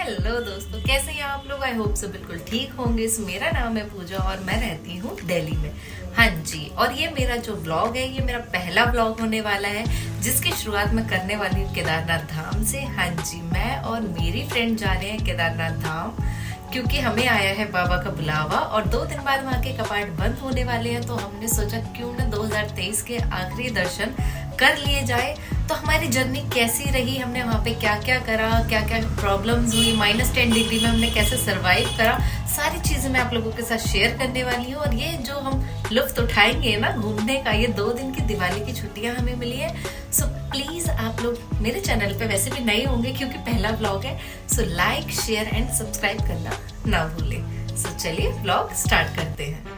Hello दोस्तों, कैसे हैं आप लोग। आई होप सब बिल्कुल ठीक होंगे। मेरा नाम है पूजा और मैं रहती हूँ दिल्ली में। हाँ जी, और ये मेरा जो व्लॉग है ये मेरा पहला व्लॉग होने वाला है जिसकी शुरुआत मैं करने वाली हूँ केदारनाथ धाम से। हाँ जी, मैं और मेरी फ्रेंड जा रहे हैं केदारनाथ धाम क्योंकि हमें आया है बाबा का बुलावा और 2 दिन बाद वहाँ के कपाट बंद होने वाले हैं। तो हमने सोचा क्यों ना 2023 के आखिरी दर्शन कर लिए जाए। तो हमारी जर्नी कैसी रही, हमने वहाँ पे क्या क्या करा, क्या क्या प्रॉब्लम्स हुई, -10 डिग्री में हमने कैसे सरवाइव करा, सारी चीजें मैं आप लोगों के साथ शेयर करने वाली हूँ। और ये जो हम लुत्फ उठाएंगे ना घूमने का, ये 2 दिन की दिवाली की छुट्टियां हमें मिली है। सो प्लीज आप लोग मेरे चैनल पे वैसे भी नए होंगे क्योंकि पहला व्लॉग है। So like, share and subscribe करना ना भूलें। सो चलिए व्लॉग स्टार्ट करते हैं।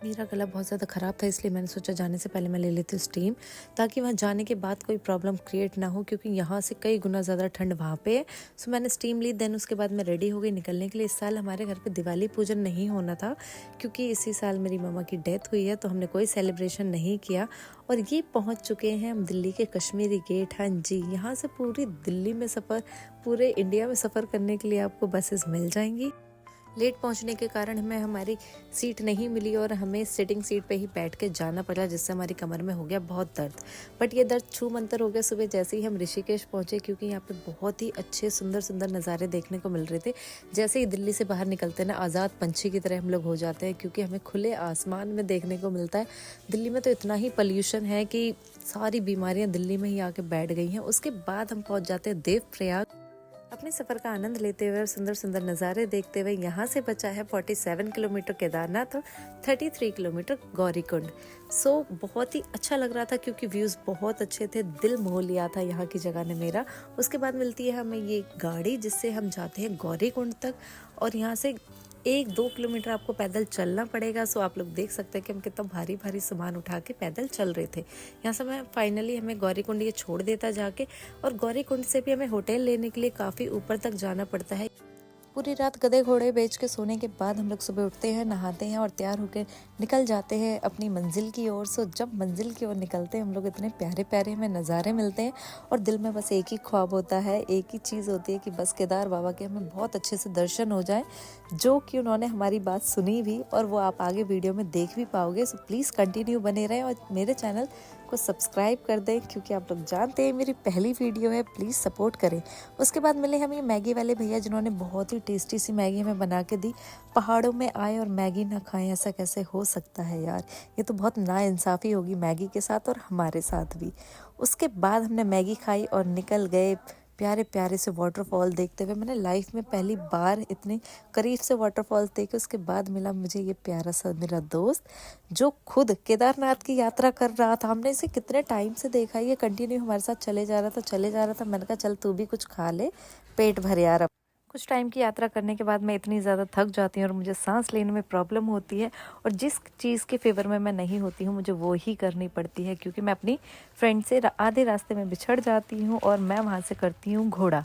मेरा गला बहुत ज़्यादा ख़राब था इसलिए मैंने सोचा जाने से पहले मैं ले लेती हूँ स्टीम, ताकि वहाँ जाने के बाद कोई प्रॉब्लम क्रिएट ना हो क्योंकि यहाँ से कई गुना ज़्यादा ठंड वहाँ पे है। सो मैंने स्टीम ली, देन उसके बाद मैं रेडी हो गई निकलने के लिए। इस साल हमारे घर पे दिवाली पूजन नहीं होना था क्योंकि इसी साल मेरी मम्मा की डेथ हुई है, तो हमने कोई सेलिब्रेशन नहीं किया। और ये पहुँच चुके हैं हम दिल्ली के कश्मीरी गेट। हाँ जी, यहाँ से पूरी दिल्ली में सफ़र, पूरे इंडिया में सफ़र करने के लिए आपको बसेस मिल जाएंगी। लेट पहुंचने के कारण हमें हमारी सीट नहीं मिली और हमें सिटिंग सीट पे ही बैठ के जाना पड़ा, जिससे हमारी कमर में हो गया बहुत दर्द। बट ये दर्द छू मंतर हो गया सुबह जैसे ही हम ऋषिकेश पहुंचे, क्योंकि यहाँ पे बहुत ही अच्छे सुंदर सुंदर नज़ारे देखने को मिल रहे थे। जैसे ही दिल्ली से बाहर निकलते ना, आज़ाद पंछी की तरह हम लोग हो जाते हैं क्योंकि हमें खुले आसमान में देखने को मिलता है। दिल्ली में तो इतना ही पॉल्यूशन है कि सारी बीमारियाँ दिल्ली में ही आके बैठ गई हैं। उसके बाद हम पहुँच जाते हैं देवप्रयाग। अपने सफ़र का आनंद लेते हुए और सुंदर सुंदर नज़ारे देखते हुए यहाँ से बचा है 47 किलोमीटर केदारनाथ और 33 किलोमीटर गौरीकुंड। सो बहुत ही अच्छा लग रहा था क्योंकि व्यूज़ बहुत अच्छे थे, दिल मोह लिया था यहाँ की जगह ने मेरा। उसके बाद मिलती है हमें ये गाड़ी जिससे हम जाते हैं गौरीकुंड तक, और यहाँ से 1-2 किलोमीटर आपको पैदल चलना पड़ेगा। सो आप लोग देख सकते हैं कि हम कितना भारी भारी सामान उठा के पैदल चल रहे थे। यहाँ से मैं फाइनली हमें गौरीकुंड ये छोड़ देता जाके, और गौरीकुंड से भी हमें होटल लेने के लिए काफ़ी ऊपर तक जाना पड़ता है। पूरी रात गधे घोड़े बेच के सोने के बाद हम लोग सुबह उठते हैं, नहाते हैं और तैयार होकर निकल जाते हैं अपनी मंजिल की ओर। सो जब मंजिल की ओर निकलते हैं हम लोग, इतने प्यारे प्यारे हमें नज़ारे मिलते हैं और दिल में बस एक ही ख्वाब होता है, एक ही चीज़ होती है कि बस केदार बाबा के हमें बहुत अच्छे से दर्शन हो जाए, जो कि उन्होंने हमारी बात सुनी भी और वो आप आगे वीडियो में देख भी पाओगे। सो प्लीज़ कंटिन्यू बने रहें और मेरे चैनल को सब्सक्राइब कर दें क्योंकि आप लोग जानते हैं मेरी पहली वीडियो है, प्लीज़ सपोर्ट करें। उसके बाद मिले हमें मैगी वाले भैया जिन्होंने बहुत ही टेस्टी सी मैगी हमें बना के दी। पहाड़ों में आए और मैगी ना खाएं, ऐसा कैसे हो सकता है यार, ये तो बहुत नाइंसाफ़ी होगी मैगी के साथ और हमारे साथ भी। उसके बाद हमने मैगी खाई और निकल गए प्यारे प्यारे से वाटरफॉल देखते हुए। मैंने लाइफ में पहली बार इतने करीब से वाटरफॉल देखे। उसके बाद मिला मुझे ये प्यारा सा मेरा दोस्त जो खुद केदारनाथ की यात्रा कर रहा था। हमने इसे कितने टाइम से देखा, ये कंटिन्यू हमारे साथ चले जा रहा था। मैंने कहा चल तू भी कुछ खा ले, पेट भर यार। अब कुछ टाइम की यात्रा करने के बाद मैं इतनी ज़्यादा थक जाती हूँ और मुझे सांस लेने में प्रॉब्लम होती है, और जिस चीज़ के फेवर में मैं नहीं होती हूँ मुझे वो ही करनी पड़ती है क्योंकि मैं अपनी फ्रेंड से आधे रास्ते में बिछड़ जाती हूँ और मैं वहाँ से करती हूँ घोड़ा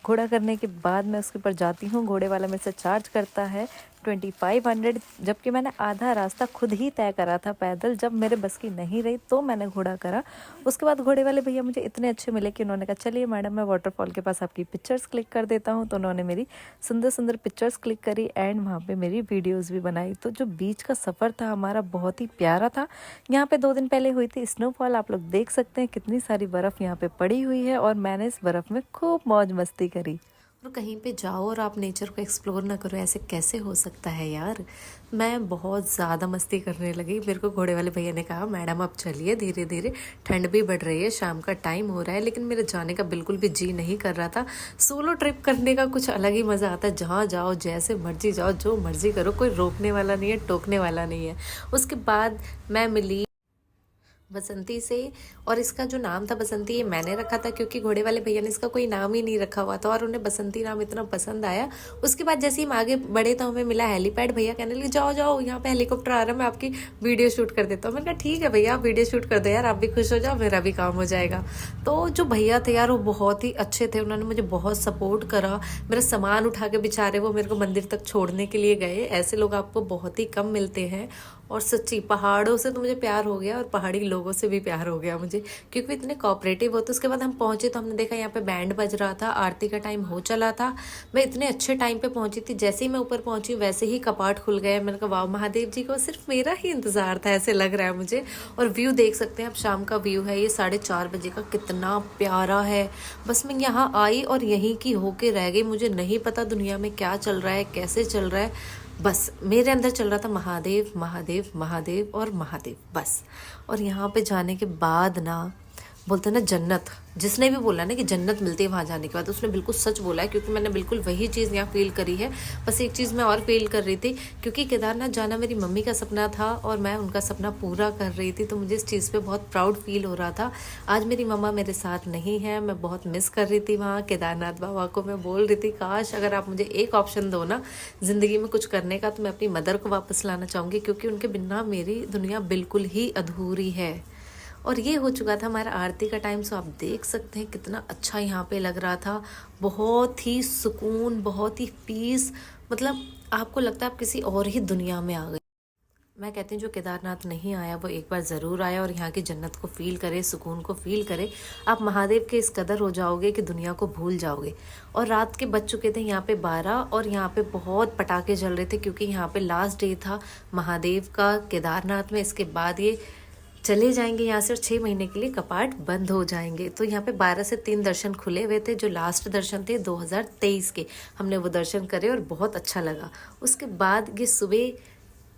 करने के बाद मैं उसके ऊपर जाती हूँ। घोड़े वाला मेरे से चार्ज करता है 2500, जबकि मैंने आधा रास्ता खुद ही तय करा था पैदल। जब मेरे बस की नहीं रही तो मैंने घोड़ा करा। उसके बाद घोड़े वाले भैया मुझे इतने अच्छे मिले कि उन्होंने कहा चलिए मैडम मैं वाटरफॉल के पास आपकी पिक्चर्स क्लिक कर देता हूँ। तो उन्होंने मेरी सुंदर सुंदर पिक्चर्स क्लिक करी एंड वहाँ पे मेरी वीडियोज़ भी बनाई। तो जो बीच का सफ़र था हमारा बहुत ही प्यारा था। यहाँ पे 2 दिन पहले हुई थी स्नोफॉल, आप लोग देख सकते हैं कितनी सारी बर्फ़ यहाँ पे पड़ी हुई है और मैंने इस बर्फ़ में खूब मौज मस्ती करी। और कहीं पे जाओ और आप नेचर को एक्सप्लोर ना करो, ऐसे कैसे हो सकता है यार। मैं बहुत ज़्यादा मस्ती करने लगी। मेरे को घोड़े वाले भैया ने कहा मैडम आप चलिए धीरे धीरे, ठंड भी बढ़ रही है, शाम का टाइम हो रहा है। लेकिन मेरे जाने का बिल्कुल भी जी नहीं कर रहा था। सोलो ट्रिप करने का कुछ अलग ही मज़ा आता है, जहाँ जाओ जैसे मर्जी जाओ, जो मर्जी करो, कोई रोकने वाला नहीं है, टोकने वाला नहीं है। उसके बाद मैं मिली बसंती से, और इसका जो नाम था बसंती ये मैंने रखा था क्योंकि घोड़े वाले भैया ने इसका कोई नाम ही नहीं रखा हुआ था और उन्हें बसंती नाम इतना पसंद आया। उसके बाद जैसे ही हम आगे बढ़े तो हमें मिला हेलीपैड। भैया कहने लगे जाओ जाओ यहाँ पे हेलीकॉप्टर आ रहा है, मैं आपकी वीडियो शूट कर देता हूँ। मैंने कहा ठीक है भैया आप वीडियो शूट कर दो यार, आप भी खुश हो जाओ, मेरा भी काम हो जाएगा। तो जो भैया थे यार वो बहुत ही अच्छे थे, उन्होंने मुझे बहुत सपोर्ट करा। मेरा सामान उठा के बेचारे वो मेरे को मंदिर तक छोड़ने के लिए गए। ऐसे लोग आपको बहुत ही कम मिलते हैं और सच्ची पहाड़ों से तो मुझे प्यार हो गया और पहाड़ी लोगों से भी प्यार हो गया मुझे, क्योंकि इतने कोऑपरेटिव होते। उसके बाद हम पहुंचे तो हमने देखा यहाँ पे बैंड बज रहा था, आरती का टाइम हो चला था। मैं इतने अच्छे टाइम पे पहुंची थी, जैसे ही मैं ऊपर पहुंची वैसे ही कपाट खुल गए। मैंने कहा वाह, महादेव जी को सिर्फ मेरा ही इंतजार था, ऐसे लग रहा है मुझे। और व्यू देख सकते हैं आप, शाम का व्यू है ये 4:30 बजे का, कितना प्यारा है। बस मैं यहाँ आई और यहीं की होके रह गई। मुझे नहीं पता दुनिया में क्या चल रहा है, कैसे चल रहा है, बस मेरे अंदर चल रहा था महादेव महादेव महादेव और महादेव, बस। और यहाँ पे जाने के बाद ना, बोलते हैं ना जन्नत, जिसने भी बोला ना कि जन्नत मिलती है वहाँ जाने के बाद, उसने बिल्कुल सच बोला है, क्योंकि मैंने बिल्कुल वही चीज़ यहाँ फील करी है। बस एक चीज़ मैं और फील कर रही थी, क्योंकि केदारनाथ जाना मेरी मम्मी का सपना था और मैं उनका सपना पूरा कर रही थी, तो मुझे इस चीज़ पे बहुत प्राउड फील हो रहा था। आज मेरी मम्मा मेरे साथ नहीं है, मैं बहुत मिस कर रही थी वहाँ केदारनाथ बाबा को। मैं बोल रही थी काश अगर आप मुझे एक ऑप्शन दो ना ज़िंदगी में कुछ करने का, तो मैं अपनी मदर को वापस लाना चाहूँगी, क्योंकि उनके बिना मेरी दुनिया बिल्कुल ही अधूरी है। और ये हो चुका था हमारा आरती का टाइम। सो आप देख सकते हैं कितना अच्छा यहाँ पे लग रहा था, बहुत ही सुकून, बहुत ही पीस, मतलब आपको लगता है आप किसी और ही दुनिया में आ गए। मैं कहती हूँ जो केदारनाथ नहीं आया वो एक बार ज़रूर आया और यहाँ की जन्नत को फील करे, सुकून को फील करे। आप महादेव के इस कदर हो जाओगे कि दुनिया को भूल जाओगे। और रात के बज चुके थे यहाँ पे 12 और यहाँ पे बहुत पटाखे जल रहे थे, क्योंकि यहाँ पे लास्ट डे था महादेव का केदारनाथ में। इसके बाद ये चले जाएंगे यहाँ से और 6 महीने के लिए कपाट बंद हो जाएंगे। तो यहाँ पे 12 से 3 दर्शन खुले हुए थे, जो लास्ट दर्शन थे 2023 के, हमने वो दर्शन करे और बहुत अच्छा लगा। उसके बाद ये सुबह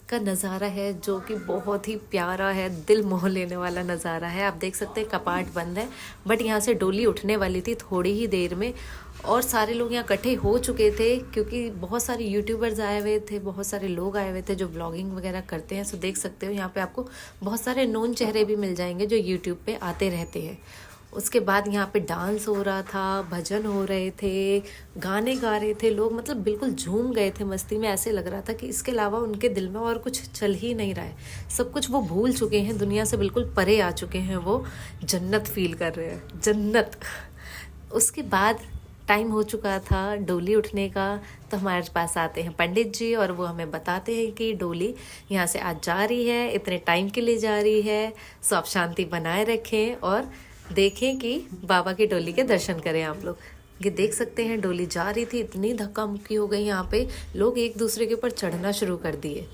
का नज़ारा है जो कि बहुत ही प्यारा है, दिल मोह लेने वाला नज़ारा है। आप देख सकते हैं कपाट बंद है, बट यहाँ से डोली उठने वाली थी थोड़ी ही देर में, और सारे लोग यहाँ इकट्ठे हो चुके थे, क्योंकि बहुत सारे यूट्यूबर्स आए हुए थे, बहुत सारे लोग आए हुए थे जो ब्लॉगिंग वगैरह करते हैं। सो देख सकते हो यहाँ पे आपको बहुत सारे नोन चेहरे भी मिल जाएंगे जो यूट्यूब पे आते रहते हैं। उसके बाद यहाँ पे डांस हो रहा था, भजन हो रहे थे, गाने गा रहे थे लोग, मतलब बिल्कुल झूम गए थे मस्ती में। ऐसे लग रहा था कि इसके अलावा उनके दिल में और कुछ चल ही नहीं रहा है, सब कुछ वो भूल चुके हैं, दुनिया से बिल्कुल परे आ चुके हैं, वो जन्नत फील कर रहे हैं, जन्नत। उसके बाद टाइम हो चुका था डोली उठने का, तो हमारे पास आते हैं पंडित जी और वो हमें बताते हैं कि डोली यहाँ से आज जा रही है, इतने टाइम के लिए जा रही है। सो आप शांति बनाए रखें और देखें कि बाबा की डोली के दर्शन करें आप लोग। ये देख सकते हैं डोली जा रही थी, इतनी धक्का मुक्की हो गई यहाँ पे, लोग एक दूसरे के ऊपर चढ़ना शुरू कर दिए।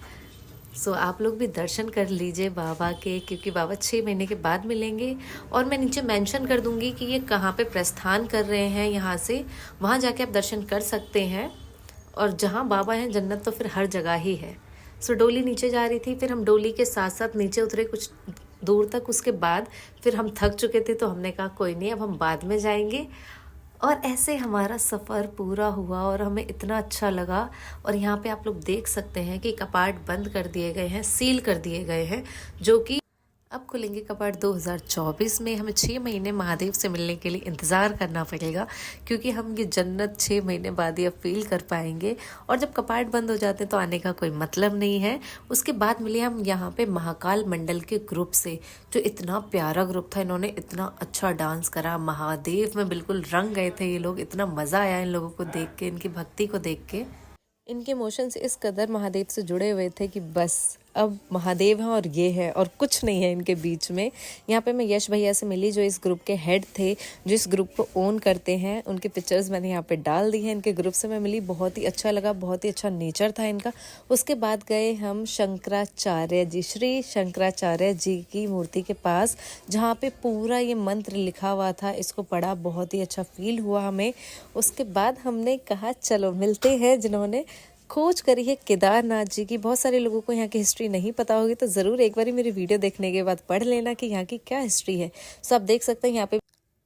सो आप लोग भी दर्शन कर लीजिए बाबा के, क्योंकि बाबा 6 महीने के बाद मिलेंगे। और मैं नीचे मेंशन कर दूंगी कि ये कहाँ पे प्रस्थान कर रहे हैं, यहाँ से वहाँ जाके आप दर्शन कर सकते हैं। और जहाँ बाबा हैं जन्नत तो फिर हर जगह ही है। सो डोली नीचे जा रही थी, फिर हम डोली के साथ साथ नीचे उतरे कुछ दूर तक। उसके बाद फिर हम थक चुके थे, तो हमने कहा कोई नहीं, अब हम बाद में जाएंगे। और ऐसे हमारा सफ़र पूरा हुआ और हमें इतना अच्छा लगा। और यहाँ पे आप लोग देख सकते हैं कि कपाट बंद कर दिए गए हैं, सील कर दिए गए हैं, जो कि अब खुलेंगे कपाट 2024 में। हमें 6 महीने महादेव से मिलने के लिए इंतज़ार करना पड़ेगा, क्योंकि हम ये जन्नत 6 महीने बाद ही अब फील कर पाएंगे। और जब कपाट बंद हो जाते हैं तो आने का कोई मतलब नहीं है। उसके बाद मिले हम यहाँ पे महाकाल मंडल के ग्रुप से, जो इतना प्यारा ग्रुप था, इन्होंने इतना अच्छा डांस करा, महादेव में बिल्कुल रंग गए थे ये लोग। इतना मज़ा आया इन लोगों को देख के, इनकी भक्ति को देख के। इनके इमोशंस इस कदर महादेव से जुड़े हुए थे कि बस अब महादेव हैं और ये है और कुछ नहीं है इनके बीच में। यहाँ पे मैं यश भैया से मिली, जो इस ग्रुप के हेड थे, जो इस ग्रुप को ओन करते हैं। उनके पिक्चर्स मैंने यहाँ पे डाल दी हैं। इनके ग्रुप से मैं मिली, बहुत ही अच्छा लगा, बहुत ही अच्छा नेचर था इनका। उसके बाद गए हम शंकराचार्य जी, श्री शंकराचार्य जी की मूर्ति के पास, जहाँ पे पूरा ये मंत्र लिखा हुआ था। इसको पढ़ा, बहुत ही अच्छा फील हुआ हमें। उसके बाद हमने कहा चलो मिलते हैं जिन्होंने खोज करी है केदारनाथ जी की। बहुत सारे लोगों को यहाँ की हिस्ट्री नहीं पता होगी, तो ज़रूर एक बार मेरी वीडियो देखने के बाद पढ़ लेना कि यहाँ की क्या हिस्ट्री है। सो आप देख सकते हैं यहाँ पे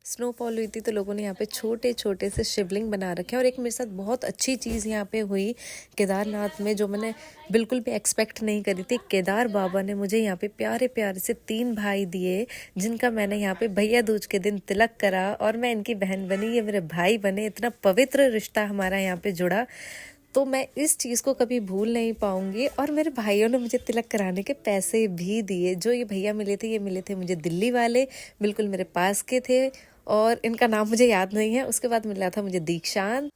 स्नोफॉल हुई थी, तो लोगों ने यहाँ पे छोटे छोटे से शिवलिंग बना रखे हैं। और एक मेरे साथ बहुत अच्छी चीज़ यहाँ पे हुई केदारनाथ में, जो मैंने बिल्कुल भी एक्सपेक्ट नहीं करी थी। केदार बाबा ने मुझे यहाँ पे प्यारे प्यारे से 3 भाई दिए, जिनका मैंने यहाँ पे भैया दूज के दिन तिलक करा और मैं इनकी बहन बनी, ये मेरे भाई बने। इतना पवित्र रिश्ता हमारा यहाँ पे जुड़ा, तो मैं इस चीज़ को कभी भूल नहीं पाऊंगी। और मेरे भाइयों ने मुझे तिलक कराने के पैसे भी दिए। जो ये भैया मिले थे, ये मिले थे मुझे दिल्ली वाले, बिल्कुल मेरे पास के थे, और इनका नाम मुझे याद नहीं है। उसके बाद मिला था मुझे दीक्षांत,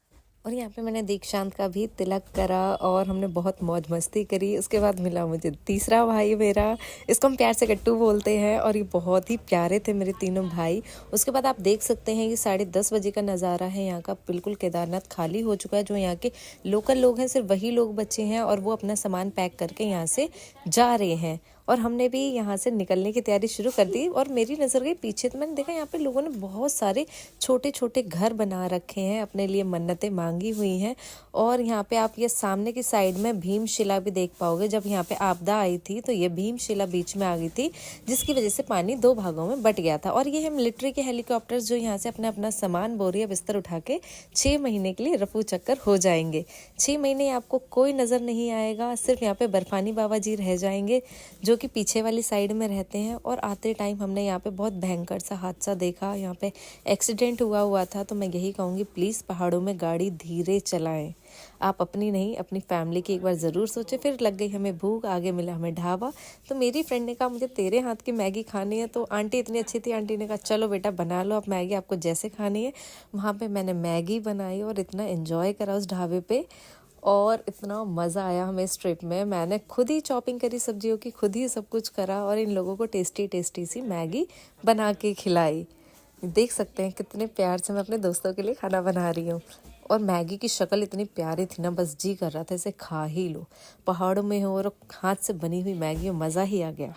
और यहाँ पे मैंने दीक्षांत का भी तिलक करा और हमने बहुत मौज मस्ती करी। उसके बाद मिला मुझे तीसरा भाई मेरा, इसको हम प्यार से गट्टू बोलते हैं, और ये बहुत ही प्यारे थे मेरे तीनों भाई। उसके बाद आप देख सकते हैं कि 10:30 बजे का नज़ारा है यहाँ का। बिल्कुल केदारनाथ खाली हो चुका है। जो यहाँ के लोकल लोग हैं सिर्फ वही लोग बचे हैं और वो अपना सामान पैक करके यहाँ से जा रहे हैं। और हमने भी यहाँ से निकलने की तैयारी शुरू कर दी। और मेरी नज़र गई पीछे, तो मैंने देखा यहाँ पे लोगों ने बहुत सारे छोटे छोटे घर बना रखे हैं, अपने लिए मन्नतें मांगी हुई हैं। और यहाँ पे आप ये सामने की साइड में भीमशिला भी देख पाओगे। जब यहाँ पे आपदा आई थी तो ये भीमशिला बीच में आ गई थी, जिसकी वजह से पानी 2 भागों में बट गया था। और ये है मिलिट्री के हेलीकॉप्टर्स जो यहाँ से अपना अपना सामान, बोरिया बिस्तर उठा के 6 महीने के लिए रफू चक्कर हो जाएंगे। 6 महीने आपको कोई नज़र नहीं आएगा, सिर्फ यहाँ पे बर्फानी बाबा जी रह जाएंगे जो कि पीछे वाली साइड में रहते हैं। और आते टाइम हमने यहाँ पे बहुत भयंकर सा हादसा देखा, यहाँ पे एक्सीडेंट हुआ था। तो मैं यही कहूँगी, प्लीज़ पहाड़ों में गाड़ी धीरे चलाएं। आप अपनी नहीं, अपनी फैमिली की एक बार ज़रूर सोचें। फिर लग गई हमें भूख, आगे मिला हमें ढाबा। तो मेरी फ्रेंड ने कहा मुझे तेरे हाथ की मैगी खानी है। तो आंटी इतनी अच्छी थी, आंटी ने कहा चलो बेटा बना लो आप मैगी, आपको जैसे खानी है। वहाँ पे मैंने मैगी बनाई और इतना एंजॉय करा उस ढाबे पे, और इतना मज़ा आया हमें इस ट्रिप में। मैंने खुद ही चॉपिंग करी सब्जियों की, खुद ही सब कुछ करा, और इन लोगों को टेस्टी टेस्टी सी मैगी बना के खिलाई। देख सकते हैं कितने प्यार से मैं अपने दोस्तों के लिए खाना बना रही हूँ। और मैगी की शक्ल इतनी प्यारी थी ना, बस जी कर रहा था इसे खा ही लो। पहाड़ों में हो और हाथ से बनी हुई मैगी, मज़ा ही आ गया।